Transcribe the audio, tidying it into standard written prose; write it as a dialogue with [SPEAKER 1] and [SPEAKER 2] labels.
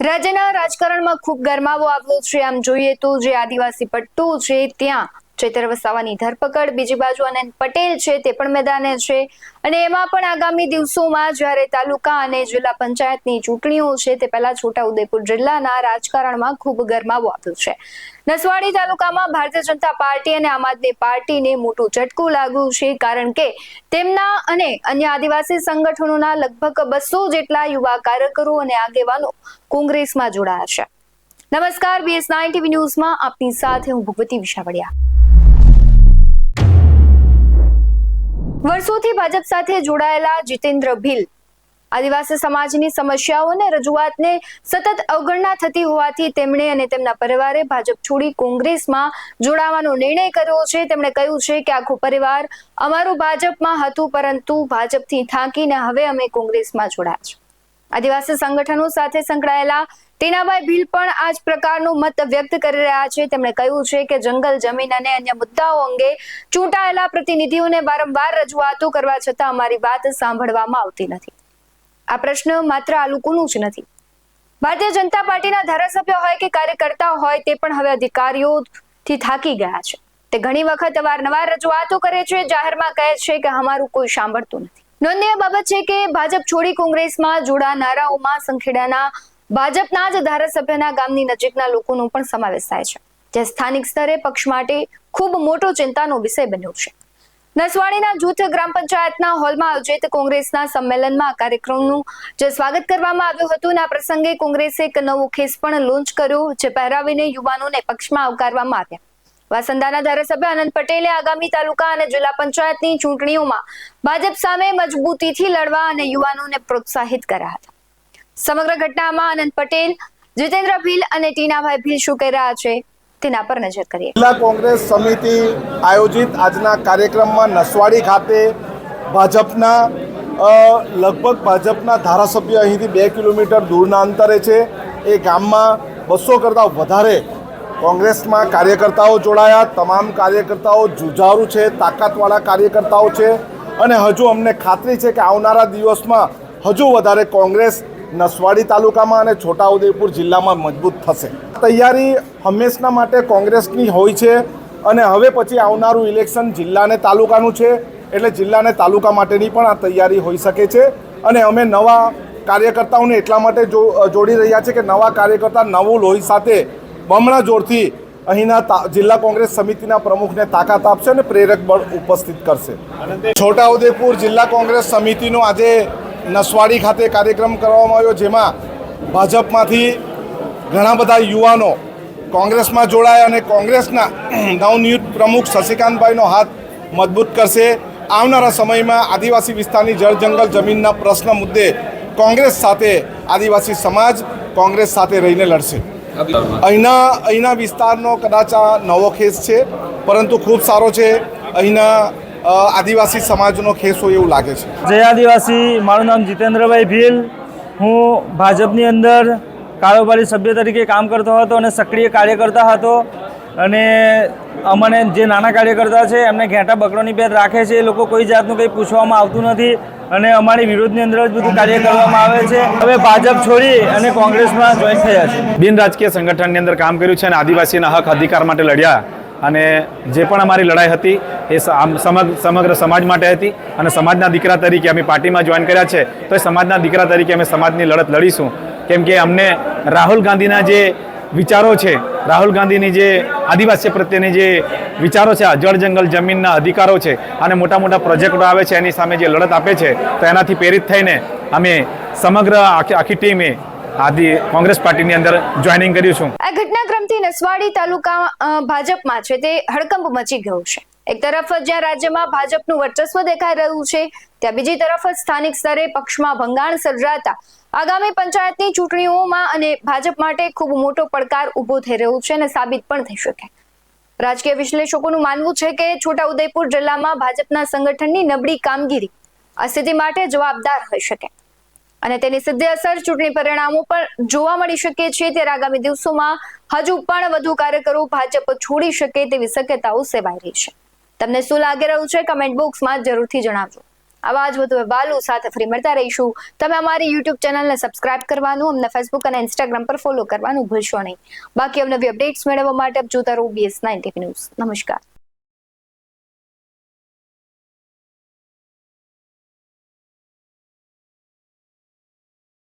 [SPEAKER 1] રાજ્યના રાજકારણમાં ખૂબ ગરમાવો આવ્યો છે। આમ જોઈએ તો જે આદિવાસી પટ્ટો છે ત્યાં ચૈતર વસાવાની ધરપકડ, બીજી બાજુ આનંદ પટેલ છે તે પણ મેદાને છે અને એમાં પણ આગામી દિવસોમાં જ્યારે તાલુકા અને જિલ્લા પંચાયતની ચૂંટણીઓ છે તે પહેલા છોટાઉદેપુર જિલ્લાના રાજકારણમાં ખૂબ ગરમાવો આવ્યો છે। નસવાડી તાલુકામાં ભારતીય જનતા પાર્ટી અને આમ આદમી પાર્ટીને મોટું ઝટકું લાગ્યું છે, કારણ કે તેમના અને અન્ય આદિવાસી સંગઠનોના લગભગ 200 જેટલા યુવા કાર્યકરો અને આગેવાનો કોંગ્રેસમાં જોડાયા છે। નમસ્કાર, BS9 TV ન્યૂઝમાં આપની સાથે હું ભગવતી વિશાવડિયા। વર્ષોથી ભાજપ સાથે જોડાયેલા જીતેન્દ્ર ભીલ આદિવાસી સમાજની સમસ્યાઓ અને રજૂઆતને સતત અવગણના થતી હોવાથી તેમણે અને તેમના પરિવારે ભાજપ છોડી કોંગ્રેસમાં જોડાવાનો નિર્ણય કર્યો છે। તેમણે કહ્યું છે કે આખું પરિવાર અમારું ભાજપમાં હતું, પરંતુ ભાજપથી થાકીને હવે અમે કોંગ્રેસમાં જોડાયા છે। આદિવાસી સંગઠનો સાથે સંકળાયેલા ટીનાભાઈ ભીલ પણ આ જ પ્રકારનો મત વ્યક્ત કરી રહ્યા છે। તેમણે કહ્યું છે કે જંગલ જમીન અને અન્ય મુદ્દાઓ અંગે ચૂંટાયેલા પ્રતિનિધિઓને વારંવાર રજૂઆતો કરવા છતાં અમારી વાત સાંભળવામાં આવતી નથી। આ પ્રશ્ન માત્ર આ લોકોનું જ નથી, ભારતીય જનતા પાર્ટીના ધારાસભ્ય હોય કે કાર્યકર્તા હોય તે પણ હવે અધિકારીઓથી થાકી ગયા છે। તે ઘણી વખત અવારનવાર રજૂઆતો કરે છે, જાહેરમાં કહે છે કે અમારું કોઈ સાંભળતું નથી। નોંધનીય બાબત છે કે ભાજપ છોડી કોંગ્રેસમાં જોડાનારાઓમાં સંખેડાના ભાજપના જ ધારાસભ્યના ગામની નજીકના લોકોનો પણ સમાવેશ થાય છે, જે સ્થાનિક સ્તરે પક્ષ માટે ખૂબ મોટો ચિંતાનો વિષય બન્યો છે। નસવાડીના જૂથ ગ્રામ પંચાયતના હોલમાં આયોજિત કોંગ્રેસના સંમેલનમાં કાર્યક્રમનું જે સ્વાગત કરવામાં આવ્યું હતું અને આ પ્રસંગે કોંગ્રેસે એક નવો ખેસ પણ લોન્ચ કર્યો, જે પહેરાવીને યુવાનોને પક્ષમાં આવકારવામાં આવ્યા। વાસંદાના ધારાસભ્ય આનંદ પટેલે આગામી તાલુકા અને જિલ્લા પંચાયતની ચૂંટણીઓમાં ભાજપ સામે મજબૂતીથી લડવા અને યુવાનોને પ્રોત્સાહિત કર્યા હતા। સમગ્ર ઘટનામાં આનંદ પટેલ, જીતેન્દ્ર ભીલ અને ટીનાભાઈ ભીલ શું કહી રહ્યા છે તેના પર નજર કરીએ।
[SPEAKER 2] જિલ્લા કોંગ્રેસ સમિતિ આયોજિત આજના કાર્યક્રમમાં નસવાડી ખાતે ભાજપના ભાજપના ધારાસભ્ય અહીંથી 2 કિલોમીટર દૂરના અંતરે છે એ ગામમાં 200 કરતાં વધારે કોંગ્રેસમાં કાર્યકર્તાઓ જોડાયા। તમામ કાર્યકર્તાઓ જુઝારૂ છે, તાકાતવાળા કાર્યકર્તાઓ છે અને હજુ અમને ખાતરી છે કે આવનારા દિવસમાં હજુ વધારે કોંગ્રેસ નસવાડી તાલુકામાં અને છોટાઉદેપુર જિલ્લામાં મજબૂત થશે। તૈયારી હંમેશના માટે કોંગ્રેસની હોય છે અને હવે પછી આવનારું ઇલેક્શન જિલ્લા અને તાલુકાનું છે, એટલે જિલ્લા અને તાલુકા માટેની પણ આ તૈયારી હોઈ શકે છે અને અમે નવા કાર્યકર્તાઓને એટલા માટે જોડી રહ્યા છે કે નવા કાર્યકર્તા નવું લોહી સાથે બમણા જોરથી અહીંના જિલ્લા કોંગ્રેસ સમિતિના પ્રમુખને તાકાત આપશે અને પ્રેરક બળ ઉપસ્થિત કરશે। છોટાઉદેપુર જિલ્લા કોંગ્રેસ સમિતિનો આજે નસવાડી ખાતે કાર્યક્રમ કરવામાં આવ્યો, જેમાં ભાજપમાંથી ઘણા બધા યુવાનો કોંગ્રેસમાં જોડાયા અને કોંગ્રેસના નવનિયુક્ત પ્રમુખ શશિકાંતભાઈનો હાથ મજબૂત કરશે। આવનારા સમયમાં આદિવાસી વિસ્તારની જળ જંગલ જમીનના પ્રશ્ન મુદ્દે કોંગ્રેસ સાથે આદિવાસી સમાજ કોંગ્રેસ સાથે રહીને લડશે। અહીંના વિસ્તારનો કદાચ આ નવો ખેસ છે, પરંતુ ખૂબ સારો છે। અહીંના આદિવાસી સમાજનો ખેસ હોય એવું લાગે છે।
[SPEAKER 3] જય આદિવાસી, મારું નામ જીતેન્દ્રભાઈ ભીલ, હું ભાજપની અંદર કારોબારી સભ્ય તરીકે કામ કરતો હતો અને સક્રિય કાર્યકર્તા હતો અને અમને જે નાના કાર્યકર્તા છે એમને ઘેંટા બકરોની પેટ રાખે છે, એ લોકો કોઈ જાતનું કંઈ પૂછવામાં આવતું નથી અને અમારી વિરોધની અંદર જ બધું કાર્ય કરવામાં આવે છે। હવે ભાજપ છોડી અને કોંગ્રેસમાં જોઈન થયા છે।
[SPEAKER 4] બિન રાજકીય સંગઠનની અંદર કામ કર્યું છે અને આદિવાસીના હક અધિકાર માટે લડ્યા અને જે પણ અમારી લડાઈ હતી એ સમગ્ર સમાજ માટે હતી અને સમાજના દીકરા તરીકે અમે પાર્ટીમાં જોઈન કર્યા છે, તો એ સમાજના દીકરા તરીકે અમે સમાજની લડત લડીશું, કેમ કે અમને રાહુલ ગાંધીના જે વિચારો છે, રાહુલ ગાંધીની જે આદિવાસી પ્રત્યેની જે વિચારો છે, જળ જંગલ જમીનના અધિકારો છે અને મોટા મોટા પ્રોજેક્ટો આવે છે એની સામે જે લડત આપે છે, તો એનાથી પ્રેરિત થઈને અમે સમગ્ર આખી ટીમે કોંગ્રેસ પાર્ટીની અંદર જોઈનિંગ કર્યું છું।
[SPEAKER 1] આ ઘટનાક્રમથી નસવાડી તાલુકા ભાજપમાં છે તે હડકંપ મચી ગયો છે। એક તરફ જ્યાં રાજ્યમાં ભાજપનું વર્ચસ્વ દેખાઈ રહ્યું છે, ત્યાં બીજી તરફ સ્થાનિક સ્તરે પક્ષમાં ભંગાણ સર્જાતા આગામી પંચાયતની ચૂંટણીઓમાં અને ભાજપ માટે ખૂબ મોટો પડકાર ઊભો થઈ રહ્યો છે અને સાબિત પણ થઈ શકે। રાજકીય વિશ્લેષકોનું માનવું છે કે છોટાઉદેપુર જિલ્લામાં ભાજપના સંગઠનની નબળી કામગીરી આ સ્થિતિ માટે જવાબદાર હોઈ શકે અને તેની સીધી અસર ચૂંટણી પરિણામો પર જોવા મળી શકે છે। ત્યારે આગામી દિવસોમાં હજુ પણ વધુ કાર્યકરો ભાજપ છોડી શકે તેવી શક્યતાઓ સેવાઈ રહી છે। તમને શું લાગી રહ્યું છે કમેન્ટ બોક્સમાં જરૂરથી જણાવજો। આવા જ વધુ અહેવાલો સાથે ફરી મળતા રહીશું. તમે અમારી યુટ્યુબ ચેનલને સબસ્ક્રાઇબ કરવાનું, અમને ફેસબુક અને ઇન્સ્ટાગ્રામ પર ફોલો કરવાનું ભૂલશો નહીં. બાકી અવનવી અપડેટ્સ મેળવવા માટે આપ જોતા રહો BS9 TV ન્યૂઝ. નમસ્કાર.